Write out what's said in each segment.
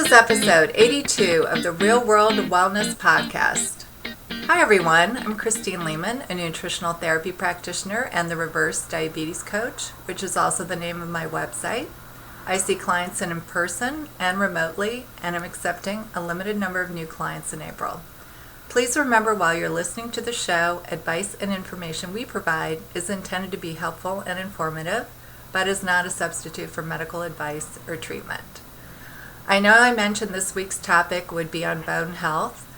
is episode 82 of the Real World Wellness Podcast. Hi everyone, I'm Christine Lehman, a nutritional therapy practitioner and the reverse diabetes coach, which is also the name of my website. I see clients in person and remotely, and I'm accepting a limited number of new clients in April. Please remember while you're listening to the show, advice and information we provide is intended to be helpful and informative, but is not a substitute for medical advice or treatment. I know I mentioned this week's topic would be on bone health,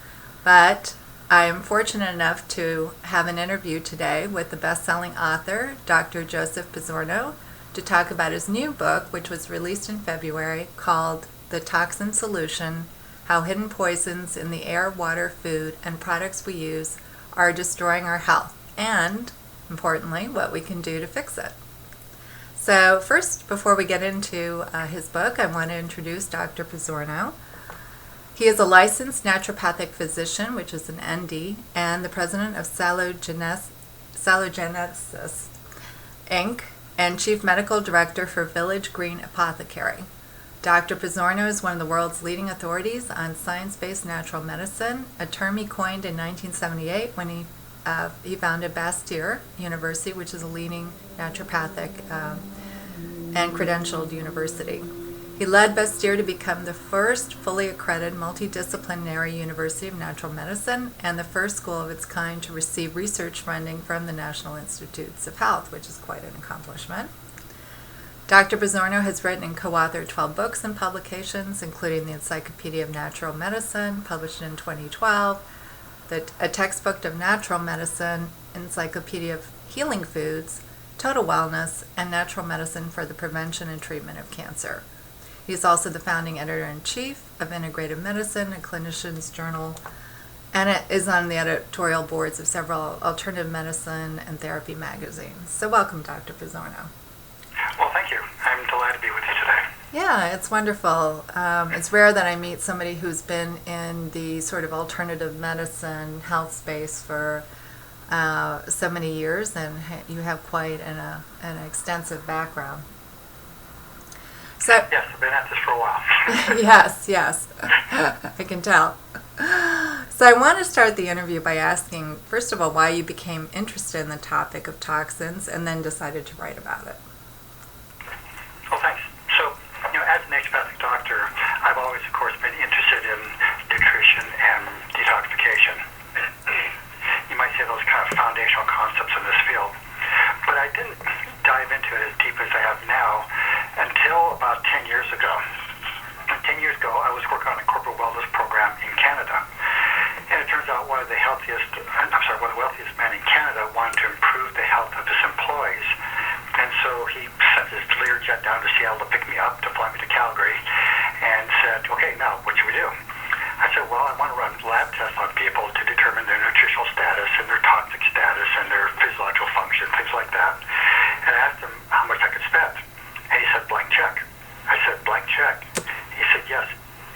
but I am fortunate enough to have an interview today with the best-selling author, Dr. Joseph Pizzorno, to talk about his new book, which was released in February, called The Toxin Solution: How Hidden Poisons in the Air, Water, Food, and Products We Use Are Destroying Our Health, and, importantly, what we can do to fix it. So first, before we get into his book, I want to introduce Dr. Pizzorno. He is a licensed naturopathic physician, which is an ND, and the president of Salogenesis, Inc., and chief medical director for Village Green Apothecary. Dr. Pizzorno is one of the world's leading authorities on science-based natural medicine, a term he coined in 1978 when he founded Bastyr University, which is a leading naturopathic and credentialed university. He led Bastyr to become the first fully accredited multidisciplinary university of natural medicine and the first school of its kind to receive research funding from the National Institutes of Health, which is quite an accomplishment. Dr. Pizzorno has written and co-authored 12 books and publications, including the Encyclopedia of Natural Medicine, published in 2012, a textbook of natural medicine, Encyclopedia of Healing Foods, Total Wellness, and Natural Medicine for the Prevention and Treatment of Cancer. He is also the founding editor-in-chief of Integrative Medicine, a clinician's journal, and it is on the editorial boards of several alternative medicine and therapy magazines. So welcome, Dr. Pizzorno. Well, thank you. I'm delighted to be with you today. Yeah, it's wonderful. It's rare that I meet somebody who's been in the sort of alternative medicine health space for so many years, and you have quite an extensive background. So, yes, I've been at this for a while. yes, I can tell. So I want to start the interview by asking, first of all, why you became interested in the topic of toxins and then decided to write about it. Well, thanks. So, as a naturopathic doctor, I've always, of course, been interested in nutrition and detoxification. You might say those kind of foundational concepts in this field. But I didn't dive into it as deep as I have now until about 10 years ago. 10 years ago, I was working on a corporate wellness program in Canada. And it turns out one of the wealthiest men in Canada wanted to improve the health of his employees. And so he sent his Learjet down to Seattle to pick me up, to fly me to Calgary, and said, okay, now what should we do? I said, well, I want to run lab tests on people to determine their nutritional status and their toxic status and their physiological function, things like that. And I asked him how much I could spend. And he said, blank check. I said, blank check. He said, yes,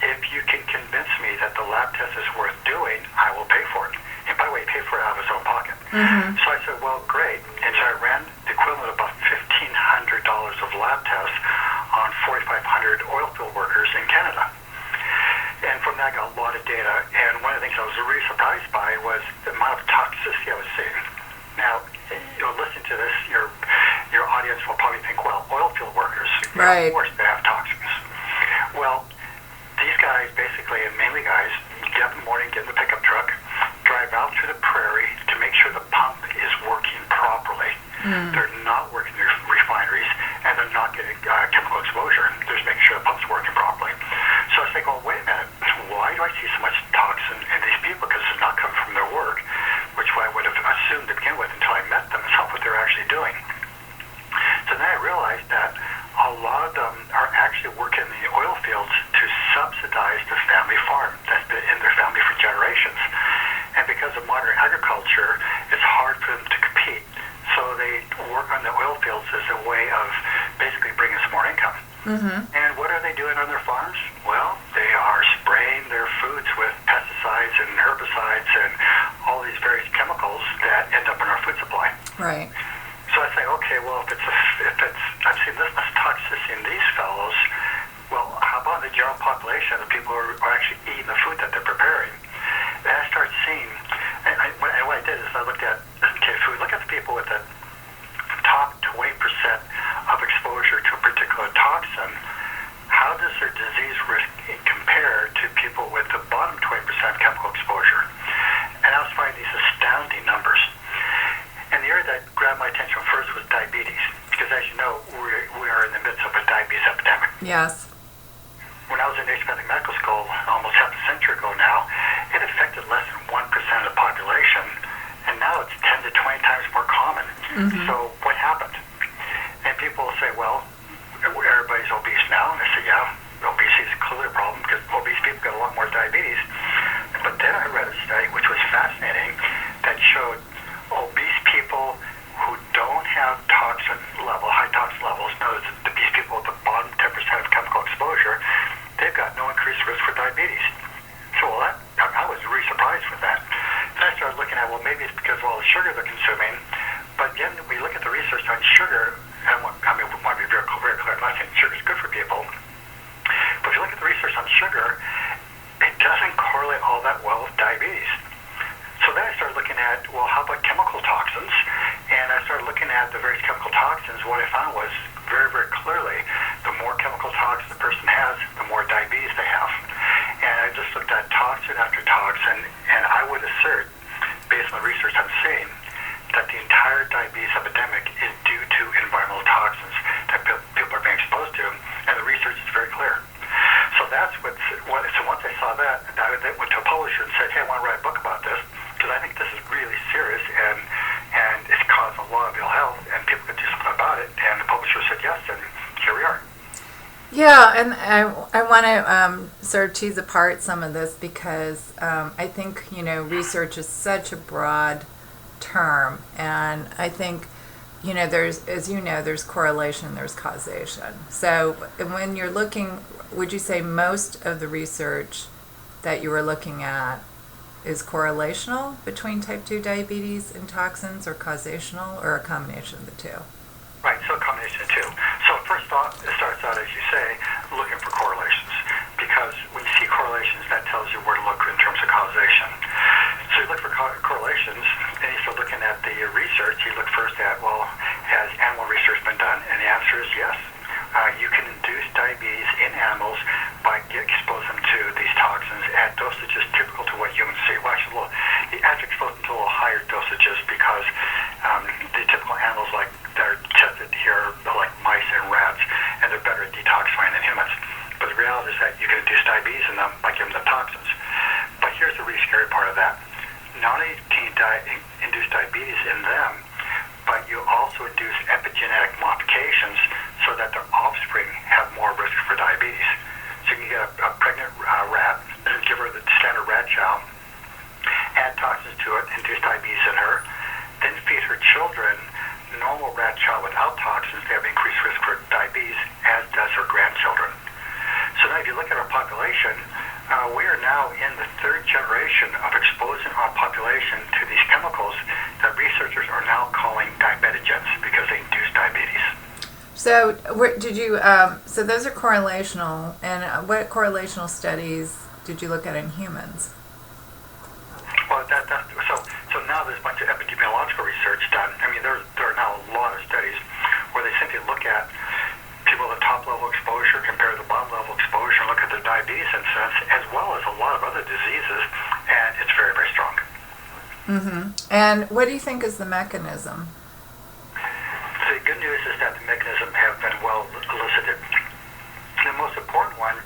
if you can convince me that the lab test is worth doing, I will pay for it. And by the way, he paid for it out of his own pocket. Mm-hmm. So I said, well, great. And so I ran the equivalent of about $1,500 of lab tests on 4,500 oil field workers in Canada. And from that, I got a lot of data. And one of the things I was really surprised by was the amount of toxicity I was seeing. Now, listening to this, your audience will probably think, well, oil field workers, right, of course, they have toxins. Well, these guys, basically, and mainly guys, get up in the morning, get in the pickup truck, drive out through the prairie to make sure the pump is working properly. They're not working their refineries, and they're not getting chemical exposure. They're just making sure the pump's working properly. So I was thinking, well, wait a minute, why do I see so much toxin in these people? Because it's not coming from their work, which I would have assumed to begin with until I met them and saw what they're actually doing. So then I realized that a lot of them are actually working in the oil fields to subsidize the family farm that's been in their family for generations. And because of modern agriculture, it's hard for them to compete. So they work on the oil fields as a way of basically bringing some more income. Mm-hmm. And what are they doing on their farms? Well, they are spraying their foods with pesticides and herbicides and all these various chemicals that end up in our food supply. Right. So I say, okay, well, if it's I've seen this much toxicity in these fellows, well, how about the general population, the people who are actually eating the food that they're preparing. And I started seeing, what I did is I looked at, okay, if we look at the people with the top 20% of exposure to a particular toxin, how does their disease risk compare to people with the bottom 20% chemical exposure? And I was finding these astounding numbers. And the area that grabbed my attention first was diabetes, because as you know, we are in the midst of a diabetes epidemic. Yes. When I was in naturopathic medical school almost half a century ago now, it affected less than 1% of the population, and now it's 10 to 20 times more common. Mm-hmm. So what happened? And people will say, well, everybody's obese now. And I say, yeah, obesity is clearly a problem because obese people get a lot more diabetes. But then I read a study, which was fascinating, that showed obese people who don't have high toxin levels, in other words, these people at the bottom 10% of chemical exposure, they've got no increased risk for diabetes. So I was really surprised with that. Then I started looking at, well, maybe it's because of all the sugar they're consuming. But again, we look at the research on sugar, and we want to be very clear, I'm not saying sugar is good for people, but if you look at the research on sugar, it doesn't correlate all that well with diabetes. So then I started looking at, well, how about chemical toxins? And I started looking at the various chemical toxins. What I found was very, very clearly, the more chemical toxins the person has, the more diabetes they have. And I just looked at toxin after toxin, and I would assert, based on the research I'm seeing, that the entire diabetes epidemic is due to environmental toxins that people are being exposed to, and the research is very clear. So that's so once I saw that, I then went to a publisher and said, hey, I want to write a book about this, because I think this is really serious, and it's causing a lot of ill health, and people could do something about it. And the publisher said yes, and here we are. Yeah, and I want to sort of tease apart some of this because I think, research is such a broad term, and I think, there's correlation, there's causation. So when you're looking, would you say most of the research that you were looking at is correlational between type 2 diabetes and toxins, or causational, or a combination of the two? Right, so a combination of two. So first off, it starts out, as you say, looking for correlations, because when you see correlations, that tells you where to look in terms of causation. So you look for correlations, and you start looking at the research. You look first at, well, has animal research been done? And the answer is yes. You can induce diabetes in animals by exposing them to these toxins at dosages typical to what humans see. Well, actually, you have to expose them to a little higher dosages because the typical animals that are tested here are like mice and rats, and they're better at detoxifying than humans. But the reality is that you can induce diabetes in them by giving them toxins. But here's the really scary part of that. Not only can you induce diabetes in them, but you also induce epigenetic modifications so that their offspring have more risk for diabetes. So you can get a pregnant rat, give her the standard rat chow, add toxins to it, induce diabetes in her, then feed her children normal rat chow without toxins. They have increased risk for diabetes, as does her grandchildren. So now if you look at our population, we are now in the third generation of exposing our population to these chemicals that researchers are now calling diabetogens because they induce diabetes. So so those are correlational, and what correlational studies did you look at in humans? Well, so now there's a bunch of epidemiological research done. I mean, there are now a lot of studies where they simply look at people with top level exposure compared to the bottom level exposure and look at their diabetes incidence as well as a lot of other diseases, and it's very, very strong. Mm-hmm. And what do you think is the mechanism? The good news is that the mechanism have been well elucidated. The most important one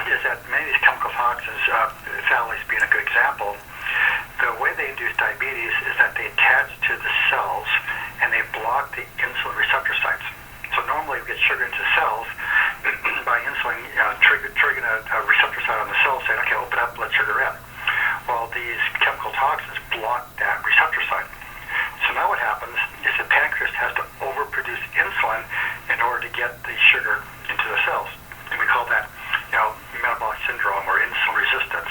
is that many of these chemical toxins, phthalates being a good example, the way they induce diabetes is that they attach to the cells and they block the insulin receptor sites. So normally we get sugar into cells by insulin triggering a receptor site on the cell saying, okay, open up, let sugar in. Well, these chemical toxins block that receptor site. So now what happens is the pancreas has to overproduce insulin in order to get the sugar into the cells. And we call that, metabolic syndrome or insulin resistance.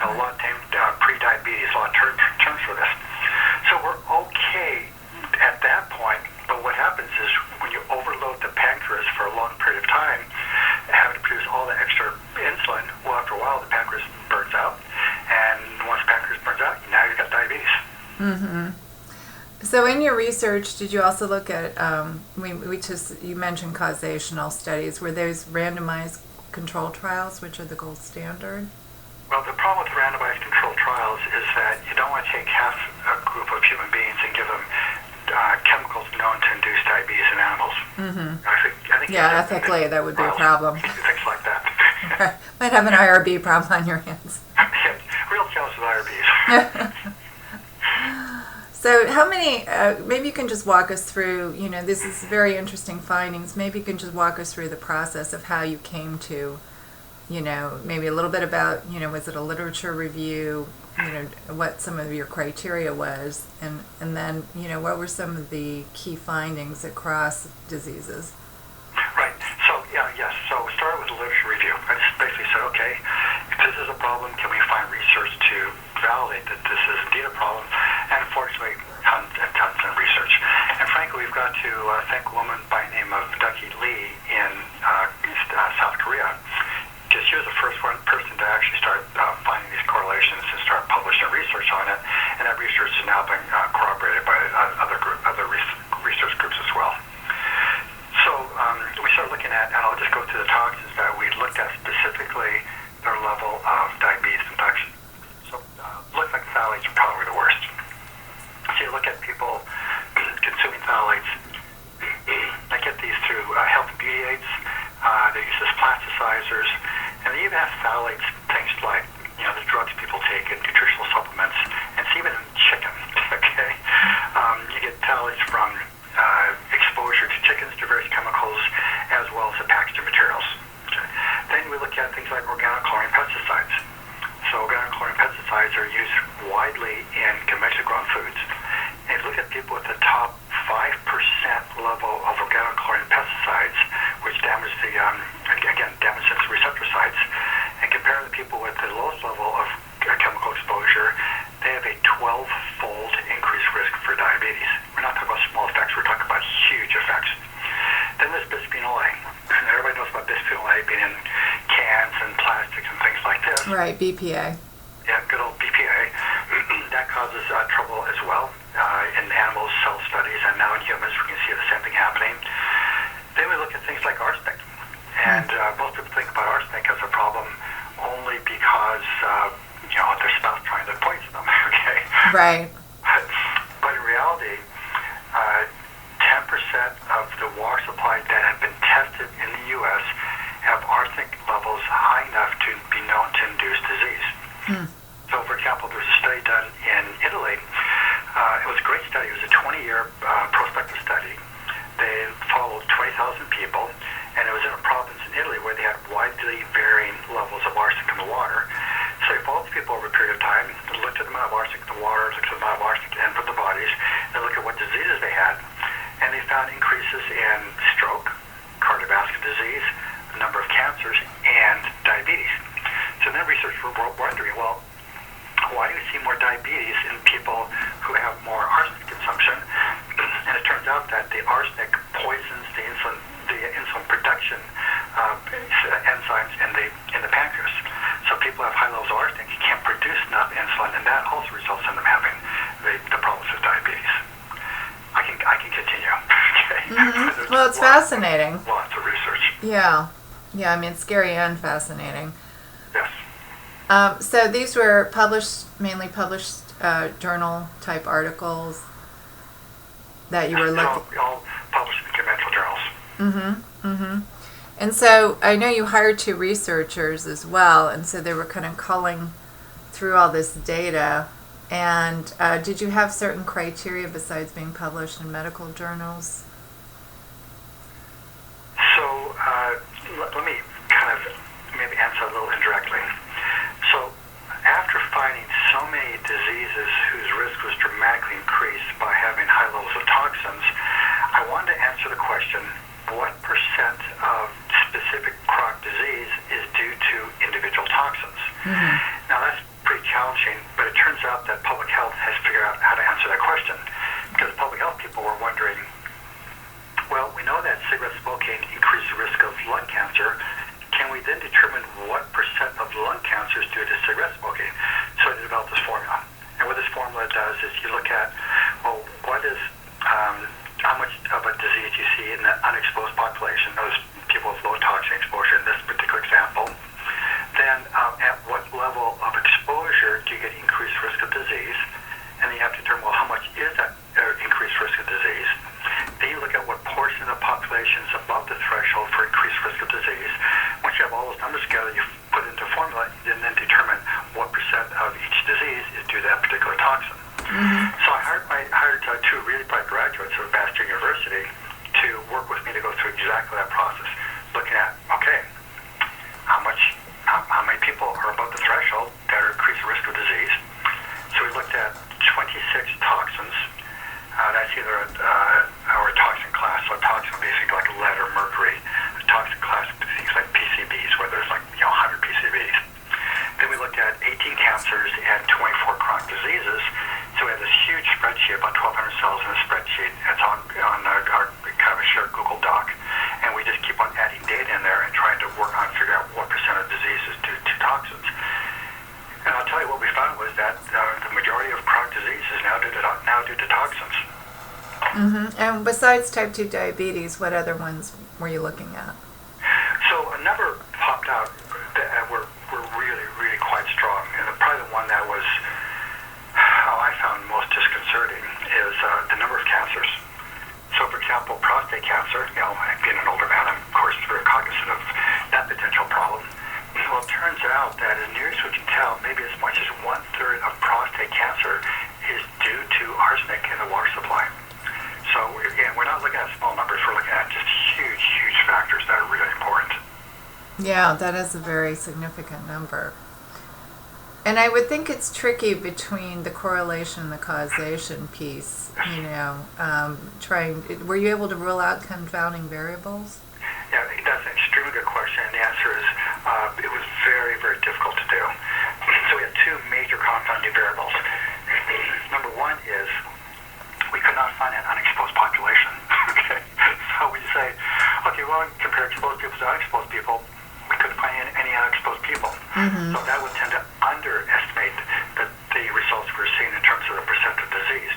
A lot of times, pre-diabetes, a lot of terms for this. So we're okay at that point, but what happens is when you overload the pancreas for a long period of time, having to produce all the extra research, did you also look at, you mentioned causational studies. Were those randomized control trials, which are the gold standard? Well, the problem with randomized controlled trials is that you don't want to take half a group of human beings and give them chemicals known to induce diabetes in animals. Mm-hmm. I think ethically, that would be a problem. Things like that. Might have an IRB problem on your hands. Yeah, real challenge with IRBs. So how many, maybe you can just walk us through, this is very interesting findings. Maybe you can just walk us through the process of how you came to, maybe a little bit about, was it a literature review, what some of your criteria was, and then, what were some of the key findings across diseases? Right. So, yes. So we started with a literature review. I just basically said, okay, if this is a problem, can we find research to validate that this is indeed a problem? And unfortunately, tons and tons of research. And frankly, we've got to thank a woman by the name of Ducky Lee in South Korea, because she was the first person to actually start finding these correlations and start publishing research on it. And that research has now been corroborated by other research groups as well. So we started looking at, and I'll just go through the toxins that we looked at specifically, their level of diabetes infection. So looks like phthalates are probably the worst. So you look at people consuming phthalates. I get these through health and beauty aids. They use as plasticizers, and they even have phthalates, things like the drugs people take in nutritional supplements, and it's even in chicken. Okay, you get phthalates from exposure to chickens to various chemicals, as well as the packaging materials. Okay. Then we look at things like organochlorine pesticides. So organochlorine pesticides are used widely in conventionally grown foods. And if you look at people with the top 5% level of organochlorine pesticides, which damage damage sensitive receptor sites, and compare the people with the lowest level of chemical exposure, they have a 12-fold increased risk for diabetes. We're not talking about small effects, we're talking about huge effects. Then there's bisphenol A. Everybody knows about bisphenol A being in cans and plastics and things like this. Right, BPA. Yeah, good old BPA. That causes trouble as well in animal cell studies, and now in humans we can see the same thing happening. Then we look at things like arsenic. And most people think about arsenic as a problem only because, their spouse trying to poison them, okay? Right. But in reality, 10% of the water supply that have been tested in the U.S. have arsenic levels high enough to be known to induce disease. So, for example, there was a study done in Italy. It was a great study. It was a 20-year prospective study. They followed 20,000 people, and it was in a province in Italy where they had widely varying levels of arsenic in the water. So they followed the people over a period of time, looked at the amount of arsenic in the water, looked at the amount of arsenic in the bodies, and looked at what diseases they had, and they found increases in stroke, cardiovascular disease, a number of cancers, and diabetes. So then researchers were wondering, well, why do we see more diabetes in people who have more arsenic consumption? And it turns out that the arsenic poisons the insulin production enzymes in the pancreas. So people have high levels of arsenic, can't produce enough insulin, and that also results in them having the problems with diabetes. I can continue. Okay. Mm-hmm. Well, it's fascinating. Lots of research. Yeah. I mean, it's scary and fascinating. Yes. So these were mainly published journal-type articles that you were looking. All published in conventional journals. And so I know you hired 2 researchers as well, and so they were kind of culling through all this data. And did you have certain criteria besides being published in medical journals? So let me kind of maybe answer a little indirectly. So after finding so many diseases whose risk was dramatically increased by having high levels of toxins, I wanted to answer the question, what percent of specific crop disease is due to individual toxins? Now that's pretty challenging, but it turns out that public health has figured out how to answer that question. Because public health people were wondering, well, we know that cigarette smoking increases the risk of lung cancer. Can we then determine what percent of lung cancer is due to cigarette smoking? So they developed this formula. And what this formula does is you look at, well, what is concentrations above the threshold for increased risk of disease. Once you have all those numbers together, you put it into a formula and then determine what percent of each disease is due to that particular toxin. So I hired two really bright graduates of Bastyr University to work with me to go through exactly that process, looking at, okay, how many people are above the threshold that are increased risk of disease. So we looked at 26 toxins. That's either our toxin class, so toxin basically like lead or mercury. A toxin class would be things like PCBs, where there's 100 PCBs. Then we looked at 18 cancers and 24 chronic diseases. So we had this huge spreadsheet, about 1,200 cells in a spreadsheet. It's on our kind of a shared Google Doc. And we just keep on adding data in there and trying to work on figure out what percent of disease is due to toxins. And I'll tell you what we found was that the majority of chronic disease is now due to toxins. And besides type 2 diabetes, what other ones were you looking at? So a number popped out that were really, really quite strong. And probably the one that was, I found most disconcerting is the number of cancers. So, for example, prostate cancer, being an older man, I'm, of course, very cognizant of that potential problem. Well, it turns out that as near as we can tell, maybe as much as 1/3 of prostate cancer is due to arsenic in the water supply. So, again, we're not looking at small numbers. We're looking at just huge, huge factors that are really important. Yeah, that is a very significant number. And I would think it's tricky between the correlation and the causation piece, were you able to rule out confounding variables? Yeah, that's an extremely good question, and the answer is it was very, very difficult to do. So we had two major confounding variables. Number one is we could not find an unexposed population. Okay, so we say, okay, well, compare exposed people to unexposed people. We couldn't find any unexposed people. So that would tend to underestimate the results we're seeing in terms of the percent of disease.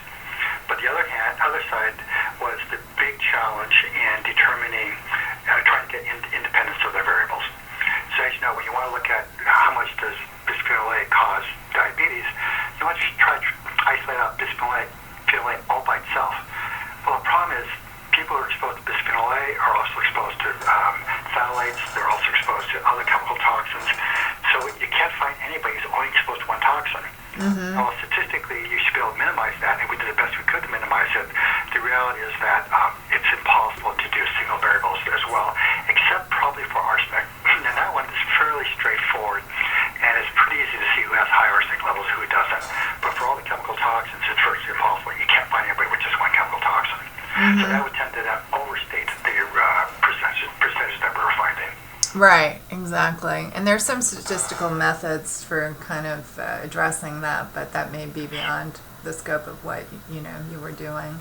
But the other side was the big challenge in determining, trying to get independence of the variables. So as you know, when you want to look at how much does bisphenol A cause diabetes, you want to try to isolate out bisphenol A all by itself. Well, the problem is people who are exposed to bisphenol A are also exposed to phthalates. They're also exposed to other chemical toxins. So you can't find anybody who's only exposed to one toxin. Well, statistically, you should be able to minimize that, and we did the best we could to minimize it. The reality is that it's impossible to do single variables as well, except probably for arsenic. And that one is fairly straightforward, and it's pretty easy to see who has high arsenic levels, who doesn't. But for all the chemical toxins, it's virtually impossible. You can't find anybody with just one chemical toxin. So that would tend to overstate the percentage that we're finding. Right, exactly. And there's some statistical methods for kind of addressing that, but that may be beyond the scope of what you were doing.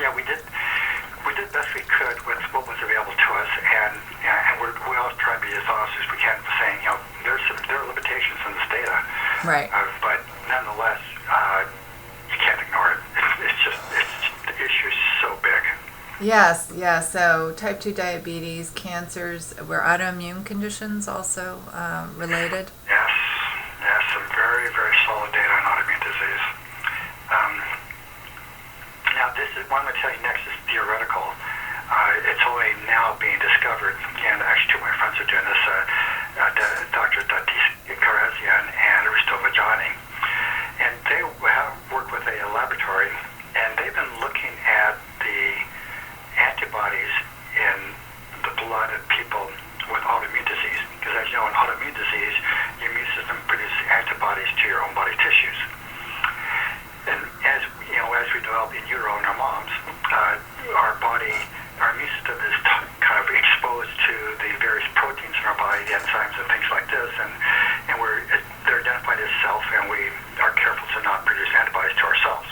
Yeah, we did best we could with what was available to us, and we always try to be as honest as we can, saying there are limitations in this data, right? But nonetheless, you can't ignore it. The issue is so big. Yes. So type 2 diabetes, cancers, were autoimmune conditions also related? Yes, some very, very solid data on autoimmune disease. Now, this is one I'm going to tell you next is theoretical. It's only now being discovered, and actually two of my friends are doing this, Dr. Karazian and Risto Vajani. And they work with a laboratory, and they've been looking at the antibodies in the blood of people with autoimmune disease. Because as you know, in autoimmune disease, your immune system produces antibodies to your own body tissues. And as we develop in utero in our moms, our immune system is kind of exposed to the various proteins in our body, the enzymes and things like this, and they're identified as self, and we are careful to not produce antibodies to ourselves.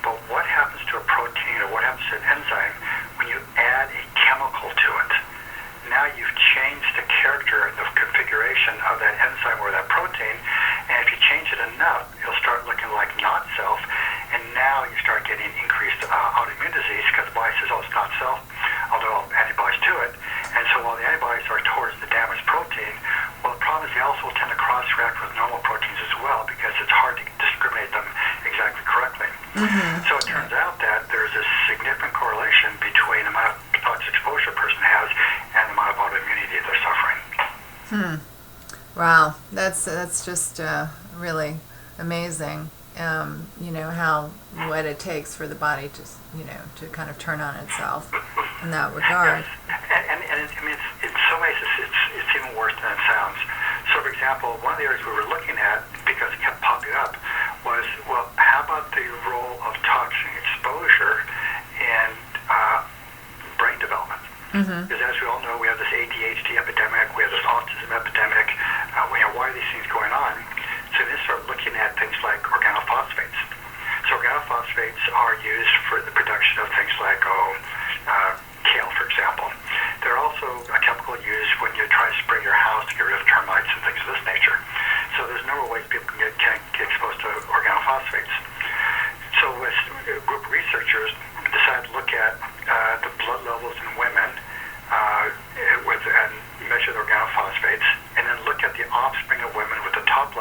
But what happens to a protein or what happens to an enzyme when you add a chemical to it? Now you've changed the character and the configuration of that enzyme or that protein, and if you change it enough, it'll start looking like not self, and now you start getting increased autoimmune disease because the body says, oh, it's not self, I'll develop antibodies to it. And so while the antibodies are towards the damaged protein, well, the problem is they also tend to cross-react with normal proteins as well because it's hard to discriminate them exactly correctly. So it turns out that there's a significant correlation between the amount of Wow, that's just really amazing. How what it takes for the body to to kind of turn on itself in that regard. Yes. And I mean, in some ways, it's even worse than it sounds. So, for example, one of the areas we were looking at, because it kept popping up, was, well, how about the role of toxin exposure in brain development? Because as we all know, we have this ADHD epidemic, we have this autism epidemic. Why are these things going on? So they start looking at things like organophosphates. So organophosphates are used for the production of things like kale, for example. They're also a chemical used when you try to spray your house to get rid of termites and things of this nature. So there's a number of ways people can get exposed to organophosphates. So a group of researchers decided to look at the blood levels in women and measure the organophosphates, and then look at the offspring of women with the top 10%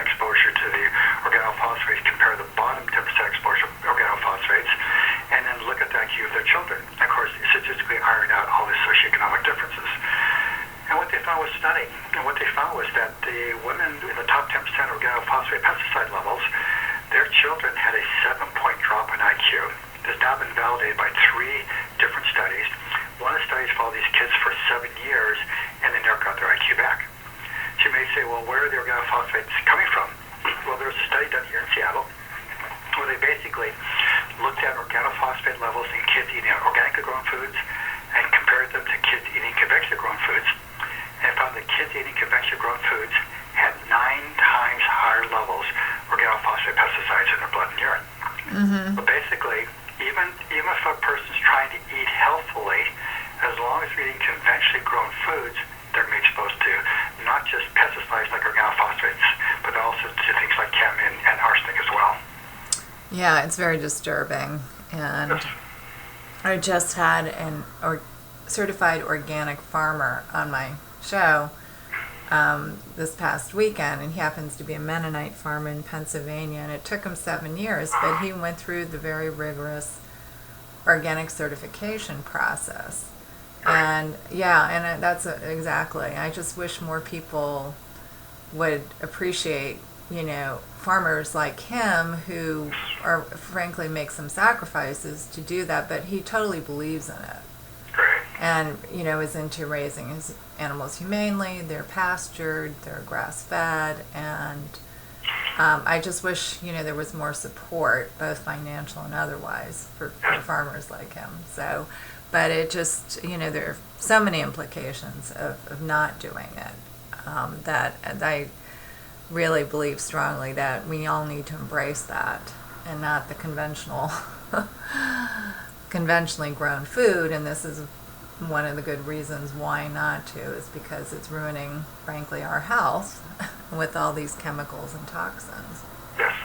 exposure to the organophosphates, compare the bottom 10% exposure to organophosphates, and then look at the IQ of their children. And of course, statistically iron out all the socioeconomic differences. And what they found was stunning. And what they found was that the women in the top 10% organophosphate pesticide levels, their children had a 7-point drop in IQ. This has now been validated by 3 different studies. One of the studies followed these kids for 7 years, and they never got their IQ back. So you may say, well, where are the organophosphates coming from? Well, there was a study done here in Seattle where they basically looked at organophosphate levels in kids eating organically grown foods and compared them to kids eating conventionally grown foods, and found that kids eating conventionally grown foods had 9 times higher levels of organophosphate pesticides in their blood and urine. But basically, even if a person's trying to eat healthfully, as long as they're eating conventionally grown foods, they're going to be exposed to not just pesticides like organophosphates, but also to things like cadmium and arsenic as well. Yeah, it's very disturbing. And I just had a certified organic farmer on my show this past weekend, and he happens to be a Mennonite farmer in Pennsylvania, and it took him 7 years, but he went through the very rigorous organic certification process. And that's exactly. I just wish more people would appreciate, farmers like him who are frankly make some sacrifices to do that, but he totally believes in it. And, is into raising his animals humanely. They're pastured, they're grass-fed, and I just wish, there was more support, both financial and otherwise, for farmers like him. So, but it just, there are so many implications of not doing it that I really believe strongly that we all need to embrace that, and not the conventionally grown food. And this is one of the good reasons why not to, is because it's ruining, frankly, our health with all these chemicals and toxins. Yes.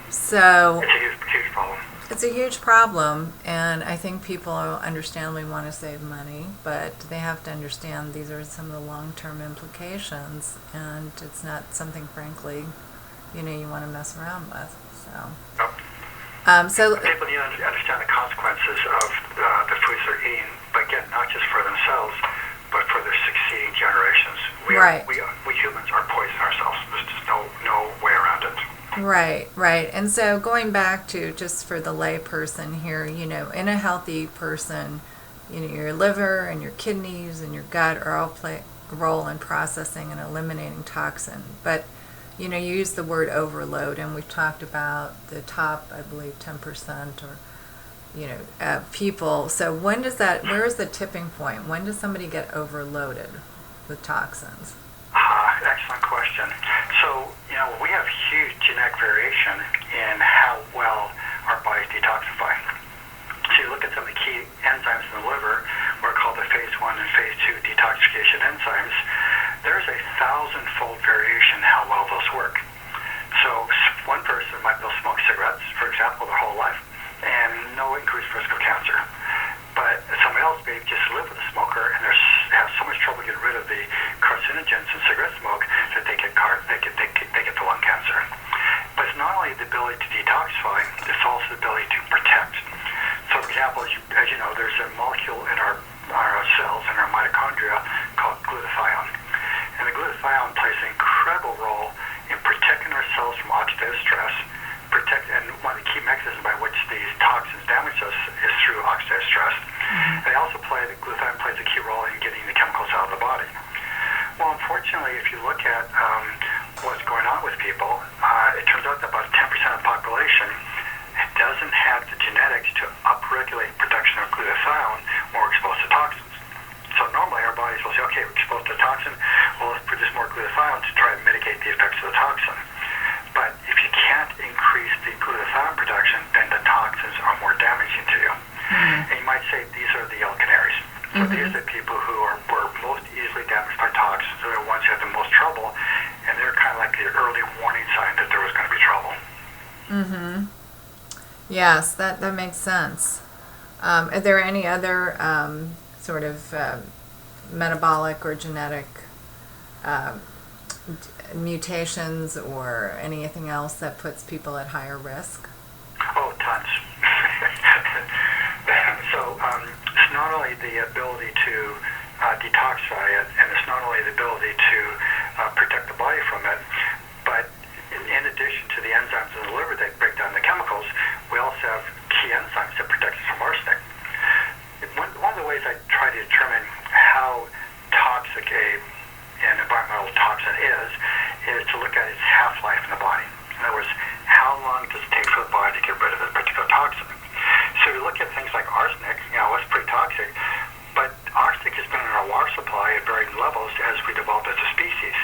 So it's a huge problem. It's a huge problem, and I think people understandably want to save money, but they have to understand these are some of the long-term implications, and it's not something, frankly, you want to mess around with. So. So people need to understand the consequences of the foods they're eating, but again, not just for themselves, but for their succeeding generations. We humans are poisoning ourselves. There's just no way around it. Right. And so going back to, just for the lay person here, in a healthy person, your liver and your kidneys and your gut are all play a role in processing and eliminating toxin. But you use the word overload, and we've talked about the top, I believe, 10% or, people. So where is the tipping point? When does somebody get overloaded with toxins? Excellent question. So, we have huge genetic variation in how well our bodies detoxify. So you look at some of the key enzymes in the liver, what are called the phase 1 and phase 2 detoxification enzymes. There's 1,000-fold variation in how well those work. So one person might be able to smoke cigarettes, for example, their whole life, and no increased risk of cancer. But somebody else may just live with a smoker and have so much trouble getting rid of the carcinogens in cigarette smoke that they get the lung cancer. But it's not only the ability to detoxify, it's also the ability to protect. So, for example, as you know, there's a molecule in our cells, in our mitochondria, called glutathione. And the glutathione plays an incredible role in protecting our cells from oxidative stress, and one of the key mechanisms by which these toxins damage us is through oxidative stress. Mm-hmm. And the glutathione plays a key role in getting the chemicals out of the body. Well, unfortunately, if you look at what's going on with people, it turns out that about 10% of the population doesn't have the genetics to upregulate production of glutathione when we're exposed to toxins. So normally our bodies will say, okay, we're exposed to a toxin, well, let's produce more glutathione to try to mitigate the effects of the toxin. But if you can't increase the glutathione production, then the toxins are more damaging to you. Mm-hmm. And you might say these are the yellow canaries. So these are the people who were most easily damaged by toxins. They're the ones who had the most trouble, and they're kind of like the early warning sign that there was going to be trouble. Mm-hmm. Yes, that makes sense. Are there any other sort of metabolic or genetic mutations or anything else that puts people at higher risk? Oh, tons. So it's not only the ability to detoxify it, and it's not only the ability to protect the body from it, but in addition to the enzymes in the liver that break down the chemicals, we also have key enzymes that protect us from arsenic. One of the ways I try to determine how toxic an environmental toxin is to look at its half-life in the body. In other words, how long does it take for the body to get rid of a particular toxin? So we look at things like arsenic, it's pretty toxic, but arsenic has been in our water supply at varying levels as we developed as a species.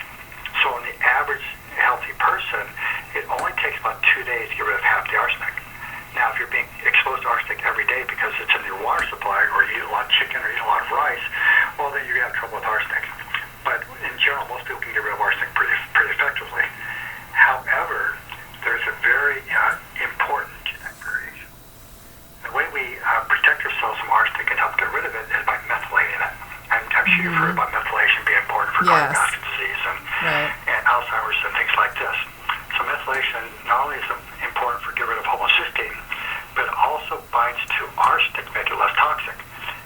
So in the average healthy person, it only takes about 2 days to get rid of half the arsenic. Now, if you're being exposed to arsenic every day because it's in your water supply, or you eat a lot of chicken or eat a lot of rice, well, then you're going to have trouble with arsenic. But in general, most people can get rid of arsenic pretty effectively. However, there's a very important genetic variation. The way we protect ourselves from arsenic and help get rid of it is by methylating it. I'm sure you've heard about methylation being important for cardiovascular disease and Alzheimer's and things like this. So methylation not only is important for getting rid of homocysteine, but it also binds to arsenic to make it less toxic.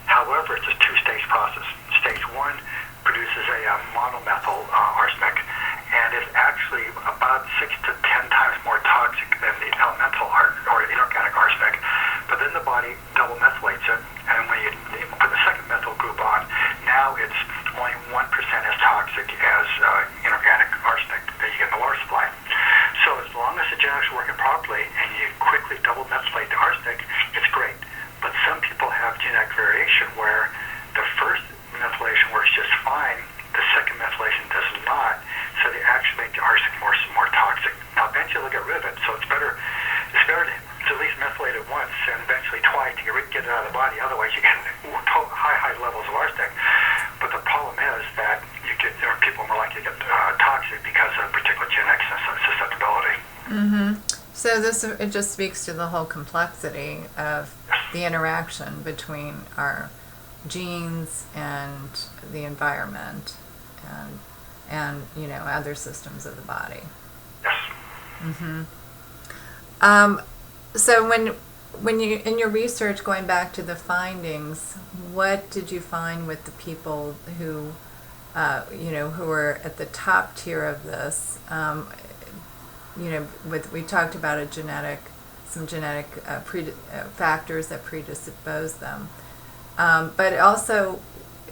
However, it's a two-stage process. Stage one produces a monomethyl arsenic, and is actually about 6 to 10 times more toxic than the elemental or inorganic arsenic. But then the body double methylates it, and when you put the second methyl group on, now it's only 1% as toxic as inorganic arsenic that you get in the water supply. So as long as the genetics are working properly and you quickly double methylate the arsenic, it's great. But some people have genetic variation where the first methylation works just fine, the second methylation does not, so they actually make the arsenic more toxic. Now eventually they'll get rid of it, so it's better to at least methylate it once and eventually twice to get it out of the body. Otherwise you get high levels of arsenic. But the problem is that there are people more likely to get toxic because of particular genetics and susceptibility. Mm-hmm. So it just speaks to the whole complexity of the interaction between our genes and the environment and other systems of the body. Yes. Mm-hmm. So when you in your research, going back to the findings, what did you find with the people who who are at the top tier of this? We talked about some genetic factors that predispose them, but also,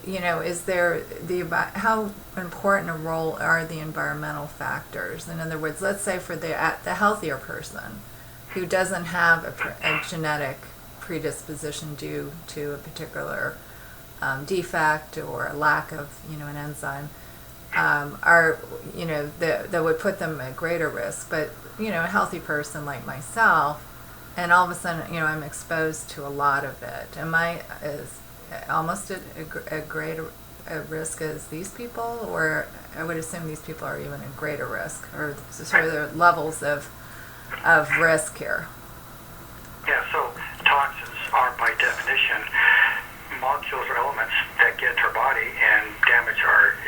is there how important a role are the environmental factors? In other words, let's say for the healthier person who doesn't have a genetic predisposition due to a particular defect or a lack of an enzyme, that would put them at greater risk. But a healthy person like myself, and all of a sudden I'm exposed to a lot of it. Am I almost at greater risk as these people, or I would assume these people are even at greater risk, or sort of the levels of risk here? Yeah, so toxins are by definition molecules or elements that get into our body and damage our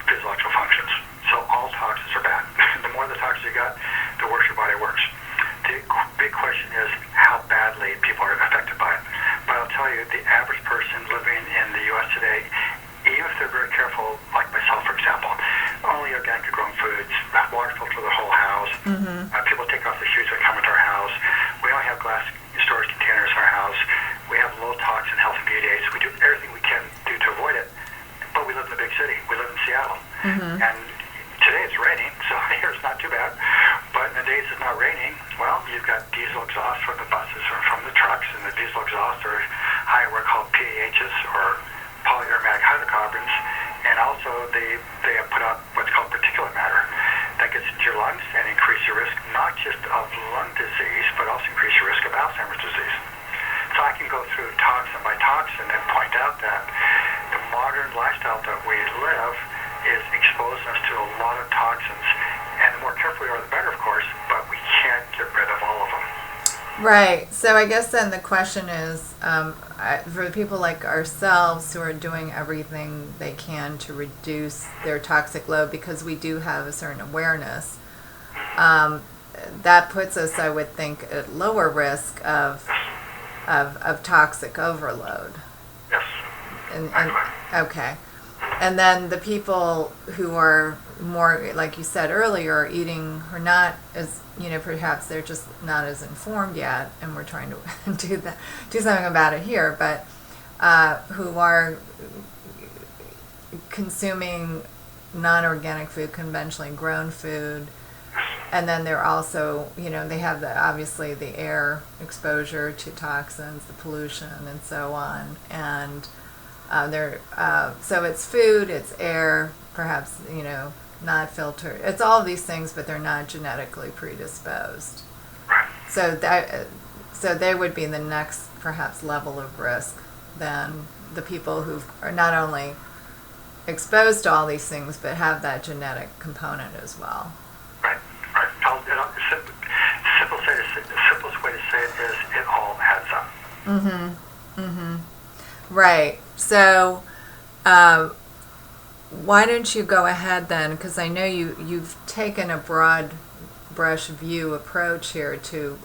physiological functions. So all toxins are bad. The more the toxins you got, the worse your body works. The big question is how badly people are affected by it. But I'll tell you, the average person living in the U.S. today, even if they're very careful, like People take off their shoes when they come into our house. We only have glass storage containers in our house. We have low toxin health and beauty aids. We do everything we can do to avoid it. But we live in a big city. We live in Seattle. And today it's raining, so here it's not too bad. But in the days it's not raining, well, you've got diesel exhaust from the buses or from the trucks, and the diesel exhaust are high, what are called PAHs, or polyaromatic hydrocarbons. And also they have put out what's called particulate matter that gets into your lungs and increase your risk not just of lung disease, but also increase your risk of Alzheimer's disease. So I can go through toxin by toxin and point out that the modern lifestyle that we live is exposing us to a lot of toxins. And the more careful we are, the better, of course, but we can't get rid of all of them. Right. So I guess then the question is, for people like ourselves who are doing everything they can to reduce their toxic load, because we do have a certain awareness, that puts us, I would think, at lower risk of toxic overload. Yes. Okay. And then the people who are more, like you said earlier, eating or not as, perhaps they're just not as informed yet, and we're trying to do something about it here, but who are consuming non-organic food, conventionally grown food, and then they're also, they have obviously the air exposure to toxins, the pollution, and so on, and so it's food, it's air, perhaps, not filtered. It's all of these things, but they're not genetically predisposed. So they would be the next, perhaps, level of risk than the people who are not only exposed to all these things, but have that genetic component as well. Right. The simplest way to say it is it all adds up. Right. So, why don't you go ahead then? Because I know you've taken a broad brush view approach here to,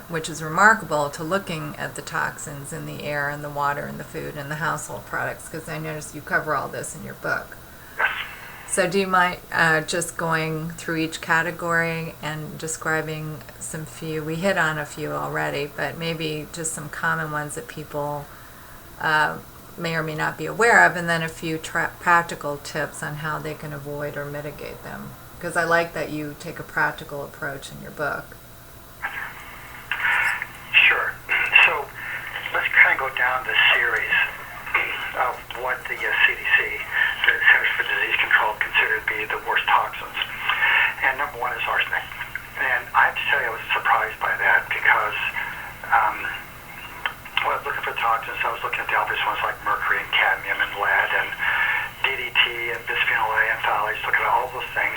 which is remarkable, to looking at the toxins in the air and the water and the food and the household products. Because I noticed you cover all this in your book. Yes. So, do you mind just going through each category and describing some few? We hit on a few already, but maybe just some common ones that people may or may not be aware of, and then a few practical tips on how they can avoid or mitigate them. Because I like that you take a practical approach in your book. Sure. So let's kind of go down the series of what the CDC, the Centers for Disease Control, consider to be the worst toxins. And number one is arsenic. And I have to tell you, I was surprised by that because when I was looking for toxins, I was looking at the obvious ones like mercury and cadmium and lead and DDT and bisphenol A and phthalates, looking at all those things.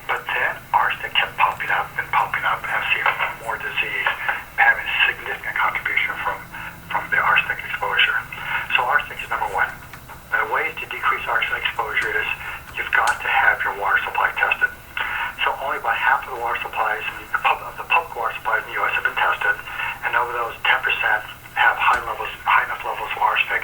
But then arsenic kept popping up, and I've seen more disease having a significant contribution from the arsenic exposure. So arsenic is number one. The ways to decrease arsenic exposure is you've got to have your water supply tested. So only about half of the water supplies, of the public water supplies in the U.S. have been tested, and over those 10% have high enough levels of arsenic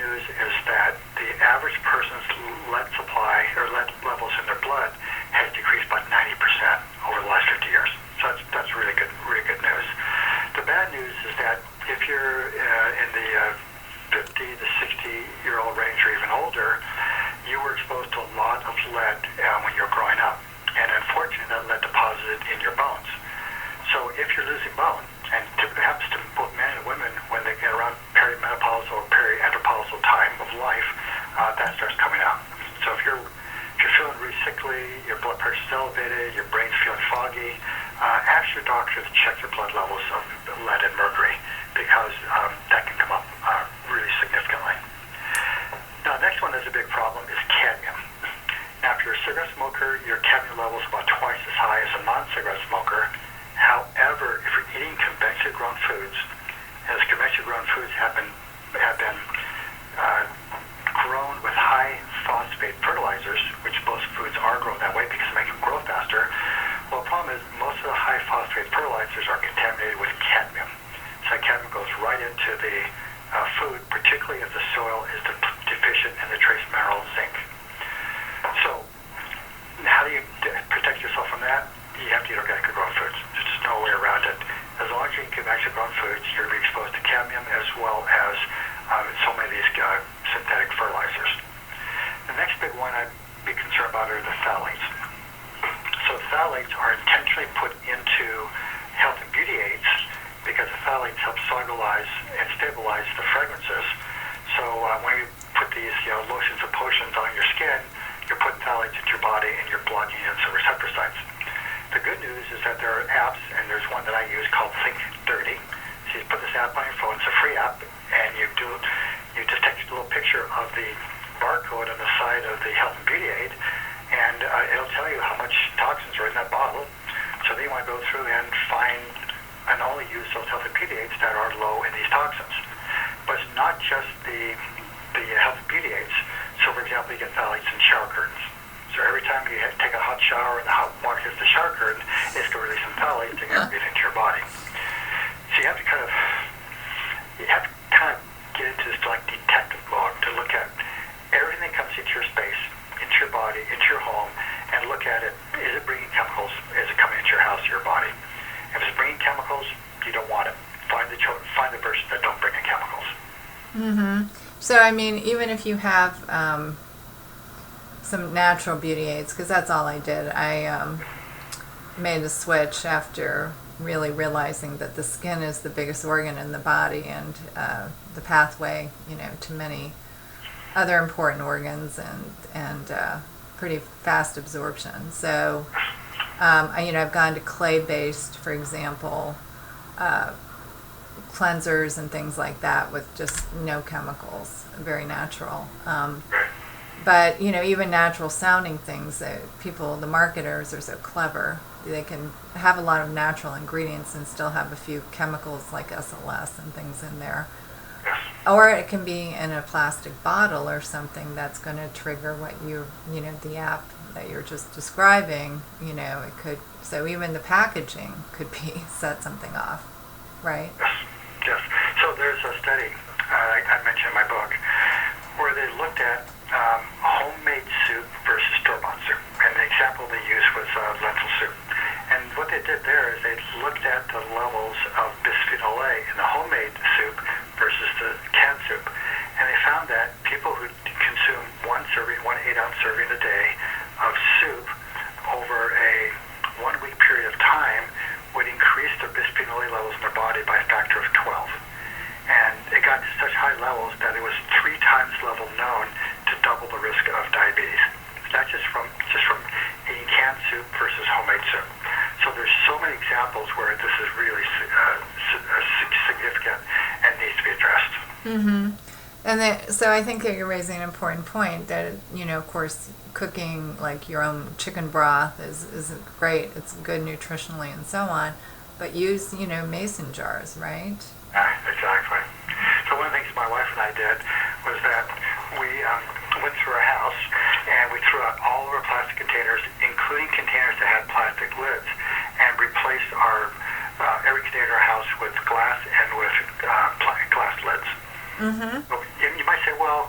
news is that the average person's lead supply or lead levels in their blood has decreased by 90% over the last 50 years. So that's really good news. The bad news is that if you're in the 50 to 60-year-old range or even older, you were exposed to a lot of lead when you were growing up. And unfortunately, that lead deposited in your bones. So if you're losing bone, and it happens to both men and women when they get around perimenopausal or periandropausal time of life, that starts coming out. So if you're feeling really sickly, your blood pressure is elevated, your brain's feeling foggy, ask your doctor to check your blood levels of lead and mercury, because that can come up really significantly. Now, the next one that's a big problem is cadmium. Now, if you're a cigarette smoker, your cadmium level is about twice as high as a non-cigarette smoker. However, if you're eating conventionally grown foods, as conventionally grown foods have been grown with high phosphate fertilizers, which most foods are grown that way because they make them grow faster. Well, the problem is most of the high phosphate fertilizers are contaminated with cadmium. So that cadmium goes right into the food, particularly if the soil is deficient in the trace mineral zinc. So how do you protect yourself from that? You have to eat organically grown foods. There's just no way around it. As long as you eat conventionally grown foods, you're going to be exposed to cadmium as well as so many of these synthetic fertilizers. The next big one I'd be concerned about are the phthalates. So phthalates are intentionally put into health and beauty aids because the phthalates help solubilize and stabilize the fragrances. So when you put these lotions or potions on your skin, you're putting phthalates into your body and you're blocking some receptor sites. The good news is that there are apps, and there's one that I use called Think Dirty. So you put this app on your phone, it's a free app, and you just take a little picture of the barcode on the side of the health and beauty aid, and it'll tell you how much toxins are in that bottle. So then you want to go through and find and only use those health and beauty aids that are low in these toxins. But it's not just the health and beauty aids. So for example, you get phthalates in shower curtains. So every time you take a hot shower and the hot water hits the shower curtain, it's going to release some phthalates and get into your body. So you have to kind of get into this like detective mode to look at everything that comes into your space, into your body, into your home, and look at it. Is it bringing chemicals? Is it coming into your house, your body? If it's bringing chemicals, you don't want it. Find the versions that don't bring in chemicals. Mm-hmm. So I mean, even if you have some natural beauty aids, because that's all I did. I made a switch after really realizing that the skin is the biggest organ in the body and the pathway, to many other important organs and pretty fast absorption. So, I've gone to clay-based, for example, cleansers and things like that with just no chemicals, very natural. But, even natural sounding things, the marketers are so clever. They can have a lot of natural ingredients and still have a few chemicals like SLS and things in there. Or it can be in a plastic bottle or something that's going to trigger what the app that you're just describing, it could, so even the packaging could be set something off, right? Yes. So there's a study I mentioned in my book where they looked at homemade soup versus store-bought soup. And the example they used was lentil soup. And what they did there is they looked at the levels of bisphenol A in the homemade soup versus the canned soup. And they found that people who consume one 8-ounce serving a day of soup over a 1-week period of time would increase their bisphenol A levels in their body by a factor of 12. And it got to such high levels that it was 3 times level known to double the risk of diabetes. That's just from eating canned soup versus homemade soup. So there's so many examples where this is really significant and needs to be addressed. Mm-hmm. And so I think that you're raising an important point that, of course, cooking like your own chicken broth is great. It's good nutritionally and so on. But use, mason jars, right? Exactly. So one of the things my wife and I did was that we went through our house and we threw out all of our plastic containers, including containers that had plastic lids, and replaced our every container in our house with glass and with glass lids. Mm-hmm. You might say, well,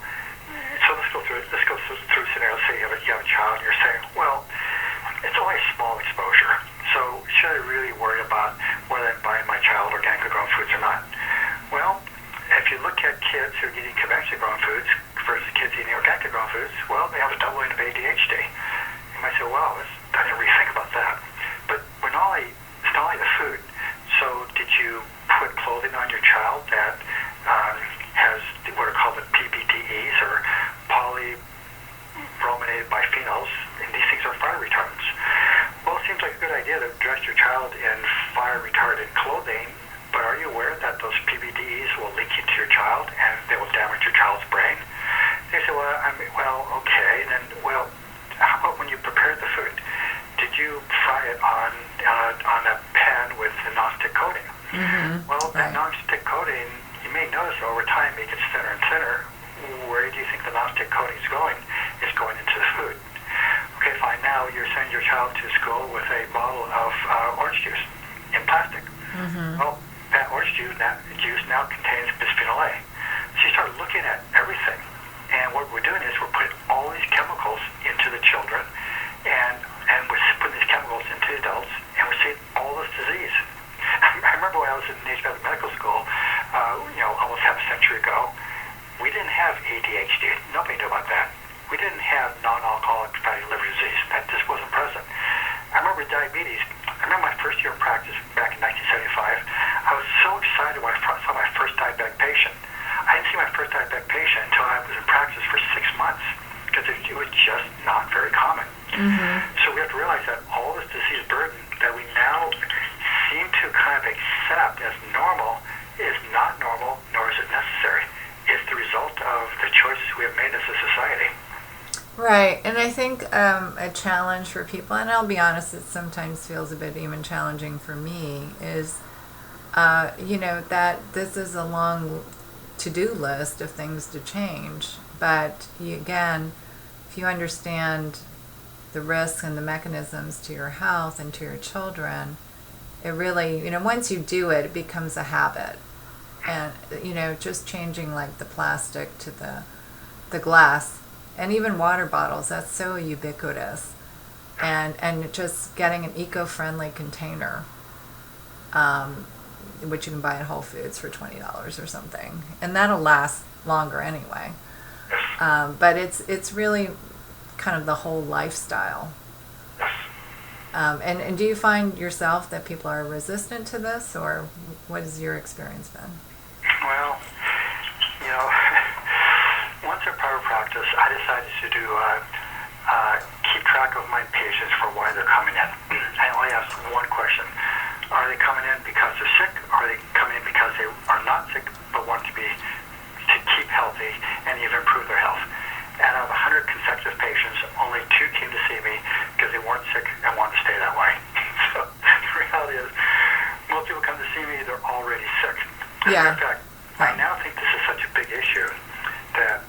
I mean, well, okay. And then, well, how about when you prepared the food? Did you fry it on a pan with the nonstick coating? Mm-hmm. Well, Right. that nonstick coating, you may notice over time it gets thinner and thinner. Where do you think the nonstick coating is going? It's going into the food. Okay, fine. Now you're sending your child to school with a bottle of orange juice in plastic. Mm-hmm. Well, that orange juice now contains bisphenol A. So you start looking at everything. And what we're doing is we're putting all these chemicals into the children, and we're putting these chemicals into adults, and we're seeing all this disease. I remember when I was in naturopathic medical school, almost half a century ago, we didn't have ADHD. Nobody knew about that. We didn't have non-alcoholic fatty liver disease. That just wasn't present. I remember diabetes. I remember my first year of practice back in 1975. I was so excited when I saw my first diabetic patient. I didn't see my first diabetic patient until I was in practice for 6 months because it was just not very common. Mm-hmm. So we have to realize that all this disease burden that we now seem to kind of accept as normal is not normal, nor is it necessary. It's the result of the choices we have made as a society. Right, and I think a challenge for people, and I'll be honest, it sometimes feels a bit even challenging for me, is, that this is a long to-do list of things to change. But again, if you understand the risks and the mechanisms to your health and to your children, it really, once you do it, it becomes a habit. And, just changing like the plastic to the glass and even water bottles, that's so ubiquitous. And just getting an eco-friendly container, which you can buy at Whole Foods for $20 or something. And that'll last longer anyway. But it's really kind of the whole lifestyle. And do you find yourself that people are resistant to this, or what has your experience been? Well, once in private practice, I decided to do keep track of my patients for why they're coming in. I only ask one question: are they coming in because they're sick, or are they coming in because they are not sick but want to keep healthy and even improve their health? And out of 100 consecutive patients, only 2 came to see me because they weren't sick and wanted to stay that way. So the reality is, most people come to see me, they're already sick. As a matter of fact, I now think this is such a big issue that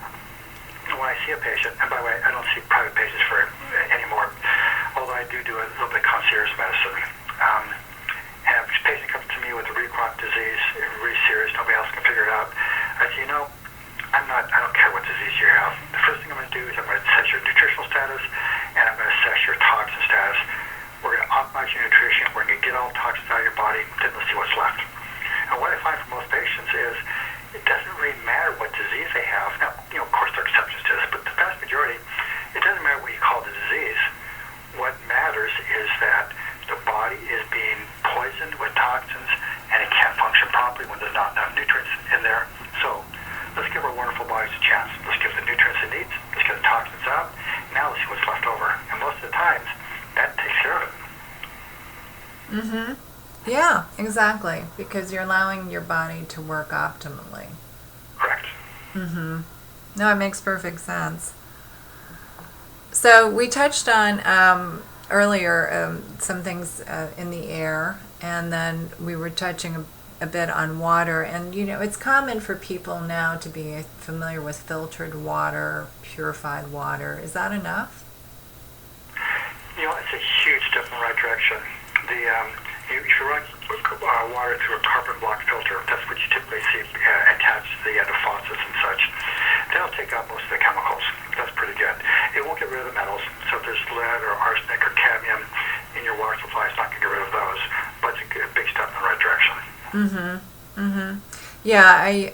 when I see a patient, and by the way, I don't see private patients anymore, although I do a little bit of concierge medicine. And if a patient comes to me with a rechronic disease, really serious, nobody else can figure it out, I say, I don't care what disease you have. The first thing I'm going to do is I'm going to assess your nutritional status, and I'm going to assess your toxin status. We're going to optimize your nutrition. We're going to get all toxins out of your body. Then let's see what's left. And what I find for most patients is it doesn't really matter what disease they have. Now, of course there are exceptions to this, but the vast majority, it doesn't matter what you call the disease. What matters is that the body is being poisoned with toxins, and it can't function properly when there's not enough nutrients in there. So let's give our wonderful bodies a chance. Let's give the nutrients it needs. Let's get the toxins out. Now let's see what's left over. And most of the times, that takes care of it. Mm-hmm. Yeah, exactly. Because you're allowing your body to work optimally. Correct. Mm-hmm. No, it makes perfect sense. So we touched on earlier some things in the air, and then we were touching a bit on water. And, it's common for people now to be familiar with filtered water, purified water. Is that enough? It's a huge step in the right direction. If you run water through a carbon block filter, that's what you typically see attached to the end of faucets and such. That'll take out most of the chemicals. That's pretty good. It won't get rid of the metals. So if there's lead or arsenic or cadmium in your water supply, it's not going to get rid of those. But it's a big step in the right direction. Mm-hmm. Mm-hmm. Yeah, I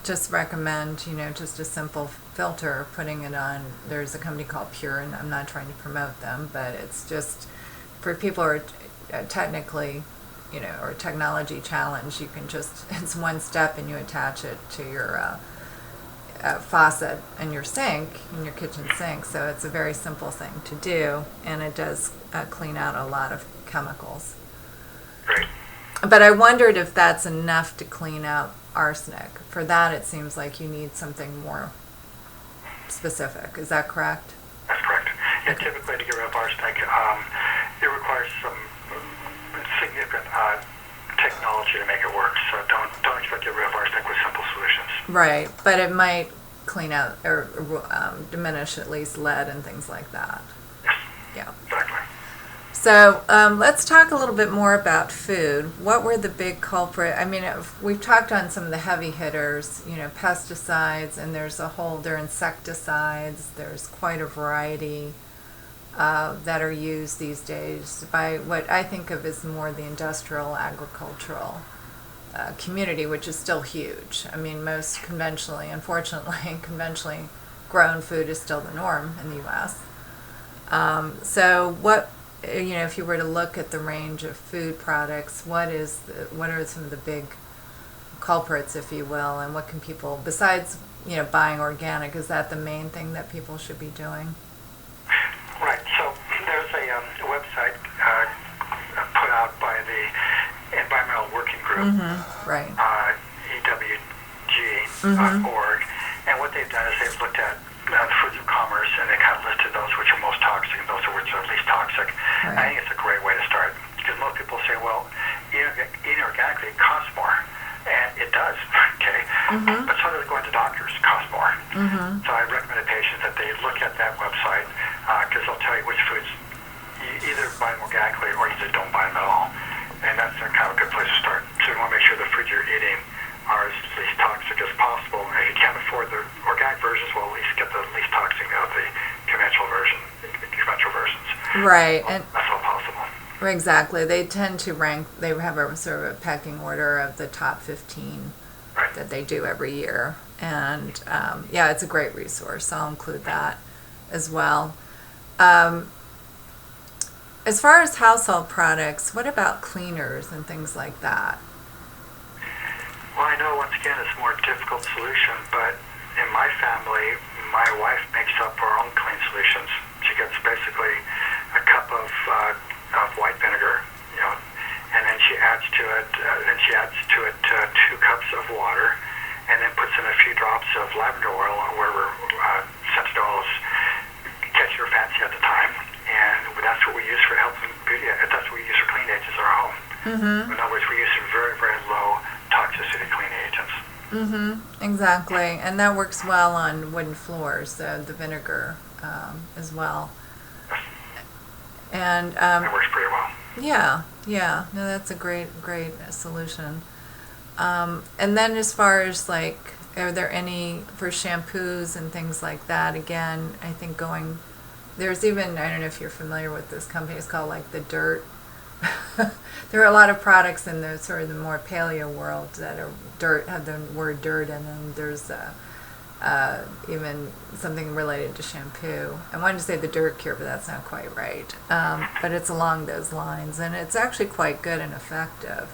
just recommend, just a simple filter, putting it on. There's a company called Pure, and I'm not trying to promote them, but it's just for people who are technically, or technology challenged, you can just, it's one step and you attach it to your faucet in your sink, in your kitchen sink. So it's a very simple thing to do, and it does clean out a lot of chemicals. Great. But I wondered if that's enough to clean out arsenic. For that, it seems like you need something more specific. Is that correct? That's correct. Yeah, Okay. typically to get rid of arsenic, it requires some significant technology to make it work. So don't expect to get rid of arsenic with simple solutions. Right, but it might clean out or diminish at least lead and things like that. Yes. Yeah. Exactly. So let's talk a little bit more about food. What were the big culprit? I mean, we've talked on some of the heavy hitters, pesticides, and there are insecticides. There's quite a variety that are used these days by what I think of as more the industrial agricultural community, which is still huge. I mean, most unfortunately, conventionally grown food is still the norm in the U.S. So what, if you were to look at the range of food products, what are some of the big culprits, if you will, and what can people, besides, buying organic, is that the main thing that people should be doing? Right. So there's a website put out by the Environmental Working Group, Right. EWG.org, and what they've done is they've looked at the foods of commerce, and they kind of listed those which are most toxic and those which are least toxic. Right. I think it's a great way to start, because most people say, well, eating organically costs more, and it does, okay? But so does going to doctors cost more. So I recommend to patients that they look at that website, because they'll tell you which foods you either buy them organically or you just don't buy them at all. And that's a kind of a good place to start. So you want to make sure the foods you're eating are as least toxic as possible. And if you can't afford the organic versions, well, at least get the least toxic of the conventional versions. Right. Well, And that's all possible. exactly. They tend to rank, they have a sort of a pecking order of the top 15 Right. that they do every year. And yeah, it's a great resource. I'll include that as well. As far as household products, what about cleaners and things like that? Well, I know, once again, it's a more difficult solution, but in my family, my wife makes up her own clean solutions. She gets basically a cup of white vinegar, and then she adds to it 2 cups of water, and then puts in a few drops of lavender oil or whatever scented oils catch your fancy at the time. And that's what we use for health and beauty. That's what we use for clean agents in our home. In other words, we use some very, very low toxicity clean agents. Exactly. And that works well on wooden floors, the vinegar as well. And It works pretty well. yeah. No, that's a great solution. And then as far as are there any for shampoos and things like that? Again, I think there's even, I don't know if you're familiar with this company, it's called the Dirt. There are a lot of products in the sort of the more paleo world that are have the word dirt in them. There's even something related to shampoo. I wanted to say the Dirt Cure, but that's not quite right. But it's along those lines, and it's actually quite good and effective.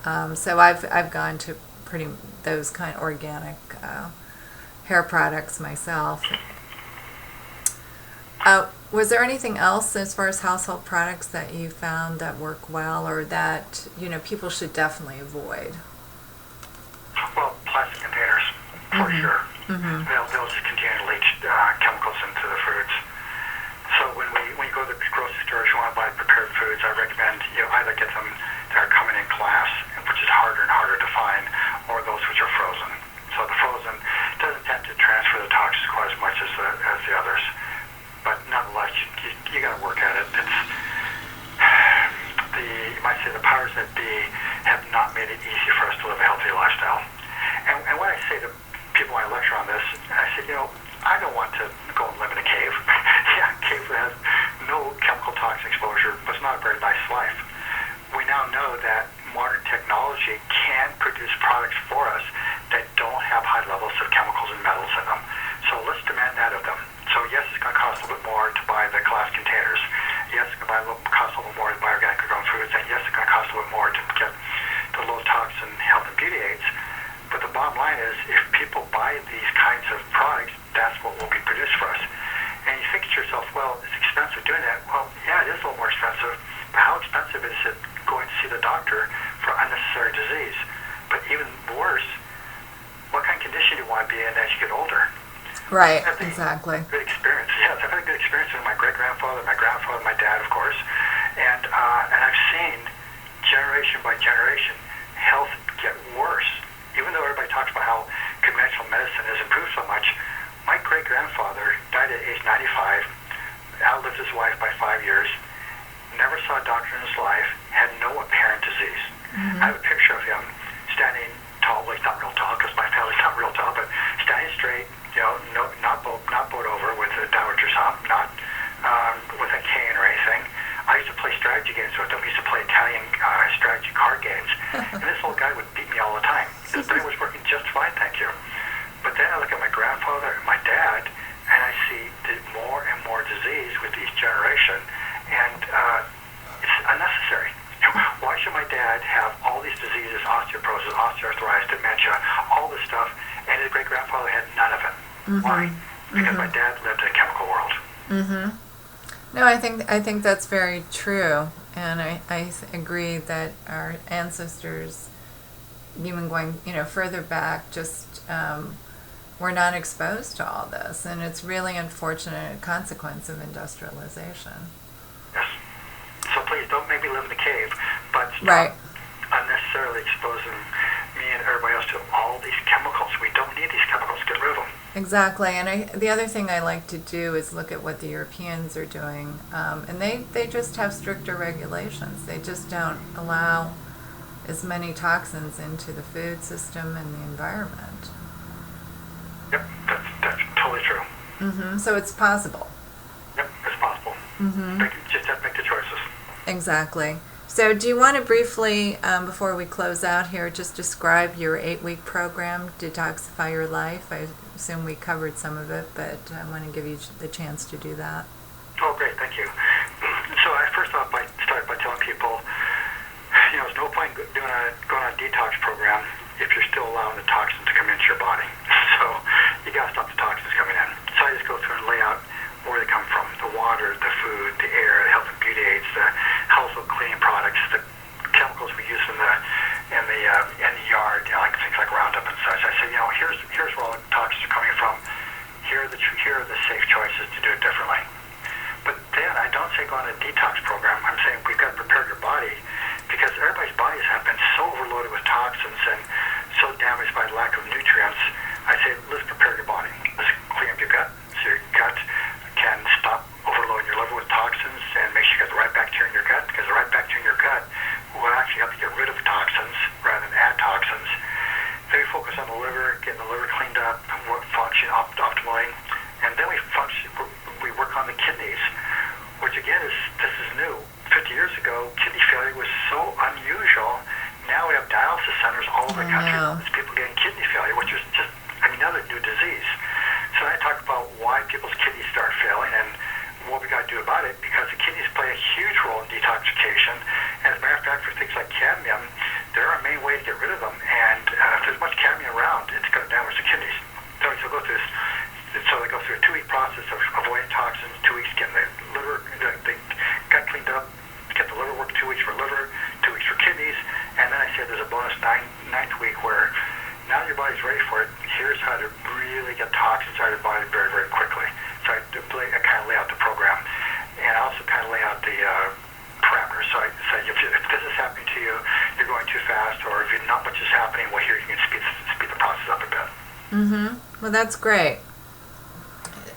So I've gone to those kind of organic hair products myself. Was there anything else as far as household products that you found that work well, or that people should definitely avoid? Well, plastic containers, for sure. They'll just continue to leach chemicals into the foods. So when you go to the grocery store, if you want to buy prepared foods, I recommend you either get them that are coming in glass, which is harder and harder to find, or those which are frozen. So the frozen doesn't tend to transfer the toxins quite as much as the others. But nonetheless, you got to work at it. You might say the powers that be have not made it easy for us to live a healthy lifestyle. And when I say to people when I lecture on this, I say, I don't want to go and live in a cave. Yeah, a cave that has no chemical toxin exposure, but it's not a very nice life. We now know that modern technology can produce products for us that don't have high levels of chemicals and metals in them. So let's demand that of them. So yes, it's going to cost a little bit more to buy the glass containers. Yes, it's going to cost a little more to buy organic grown foods. And yes, it's going to cost a little more to get the low toxin health and beauty aids. But the bottom line is, if people buy these kinds of products, that's what will be produced for us. And you think to yourself, well, it's expensive doing that. Well, yeah, it is a little more expensive. But how expensive is it going to see the doctor for unnecessary disease? But even worse, what kind of condition do you want to be in as you get older? Right, exactly. Good experience. Yes, I've had a good experience with my great-grandfather, my grandfather, my dad, of course. And I've seen generation by generation health get worse. Even though everybody talks about how conventional medicine has improved so much, my great-grandfather died at age 95, outlived his wife by 5 years, never saw a doctor in his life, had no apparent disease. Mm-hmm. I have a picture of him standing tall, like not real tall, because my family's not real tall, but standing straight, not bowed over with a dowager's hump, not with a cane or anything. I used to play strategy games with him. We used to play Italian strategy card games, and this old guy would beat me all the time. His brain was working just fine, thank you. But then I look at my grandfather and my dad, and I see more and more disease with each generation, and it's unnecessary. Why should my dad have all these diseases, osteoporosis, osteoarthritis, dementia, all this stuff, and his great-grandfather had none of it? Mm-hmm. Why? Because my dad lived in a chemical world. Mm-hmm. No, I think that's very true, and I agree that our ancestors, even going further back, just were not exposed to all this, and it's really unfortunate consequence of industrialization. Yes. So please don't make me live in the cave, but stop right. unnecessarily exposing me and everybody else to all these chemicals. We don't need these chemicals. Get rid of them. Exactly, and the other thing I like to do is look at what the Europeans are doing, and they just have stricter regulations. They just don't allow as many toxins into the food system and the environment. Yep, that's totally true. Mm-hmm. So it's possible. Yep, it's possible. Mm-hmm. Just have to make the choices. Exactly. So do you want to briefly, before we close out here, just describe your 8-week program, Detoxify Your Life? I assume we covered some of it, but I want to give you the chance to do that. Oh, great. Thank you. So I first off started by telling people, there's no point going on a detox program if you're still allowing the toxins to come into your body. So you got to stop the toxins coming in. So I just go through and lay out where they come from: the water, the food, the air, the health and beauty aids, the household cleaning products, the chemicals we use in the yard, like things like Roundup and such. I say, here's where all the toxins are coming from. Here are the safe choices to do it differently. But then I don't say go on a detox program. I'm saying we've got to prepare your body, because everybody's bodies have been so overloaded with toxins and so damaged by lack of nutrients. I say, let's prepare your body. Let's clean up your gut, so your gut can stop overloading your liver with toxins and make sure you get the right bacteria in your gut, because the right bacteria in your gut will actually help you get rid of toxins rather than add toxins. Then we focus on the liver, getting the liver cleaned up, function optimally, and then we work on the kidneys, which again this is new. 50 years ago, kidney failure was so unusual. Now we have dialysis centers all over the country. There's people getting kidney failure, which is just another new disease. So I talk about why people's kidneys start failing and what we got to do about it, because the kidneys play a huge role in detoxification. And as a matter of fact, for things like cadmium, they're our main way to get rid of them. And if there's much cadmium around, it's going to damage the kidneys. So they go through a 2-week process of avoiding toxins, 2 weeks getting the liver, the gut cleaned up, get the liver work, 2 weeks for liver, 2 weeks for kidneys, and then I say there's a bonus ninth week where now that your body's ready for it, here's how to really get toxins out of your body very, very quickly. So I kind of lay out the program, and I also kind of lay out the parameters. So I say, if this is happening to you, you're going too fast, or if not much is happening, well, here you can speed the process up a bit. Mm-hmm. Well, that's great.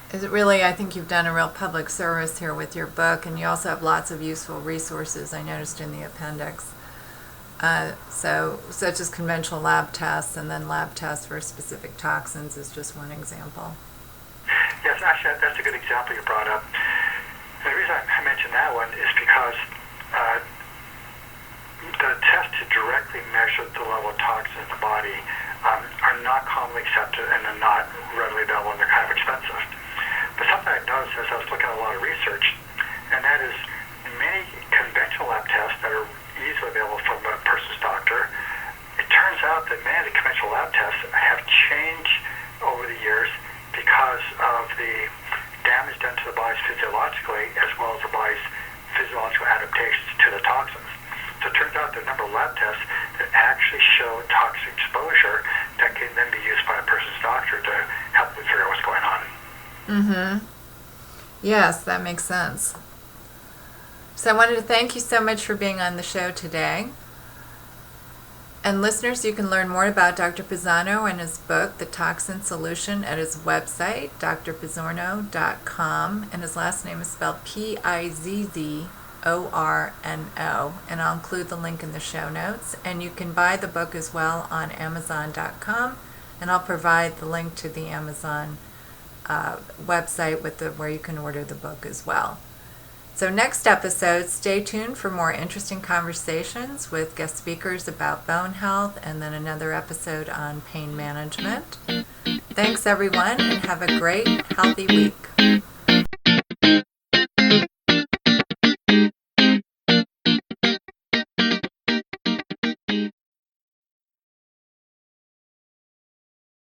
Is it really, I think you've done a real public service here with your book, and you also have lots of useful resources I noticed in the appendix. So such as conventional lab tests, and then lab tests for specific toxins is just one example. Yes, actually, that's a good example you brought up. And the reason I mentioned that one is because the tests to directly measure the level of toxins in the body are not commonly accepted, and they're not readily available, and they're kind of expensive. But something I noticed as I was looking at a lot of research, and that is many conventional lab tests that are easily available from a person's doctor, it turns out that many of the conventional lab tests have changed over the years because of the damage done to the body's physiologically, as well as the body's physiological adaptations to the toxins. So it turns out there are a number of lab tests that actually show toxic exposure that can then be used by a person's doctor to help them figure out what's going on. Mm-hmm. Yes, that makes sense. So I wanted to thank you so much for being on the show today. And listeners, you can learn more about Dr. Pizzorno and his book, The Toxin Solution, at his website, drpizzorno.com. And his last name is spelled Pizzorno. And I'll include the link in the show notes. And you can buy the book as well on amazon.com. And I'll provide the link to the Amazon website with where you can order the book as well. So next episode, stay tuned for more interesting conversations with guest speakers about bone health, and then another episode on pain management. Thanks everyone, and have a great, healthy week.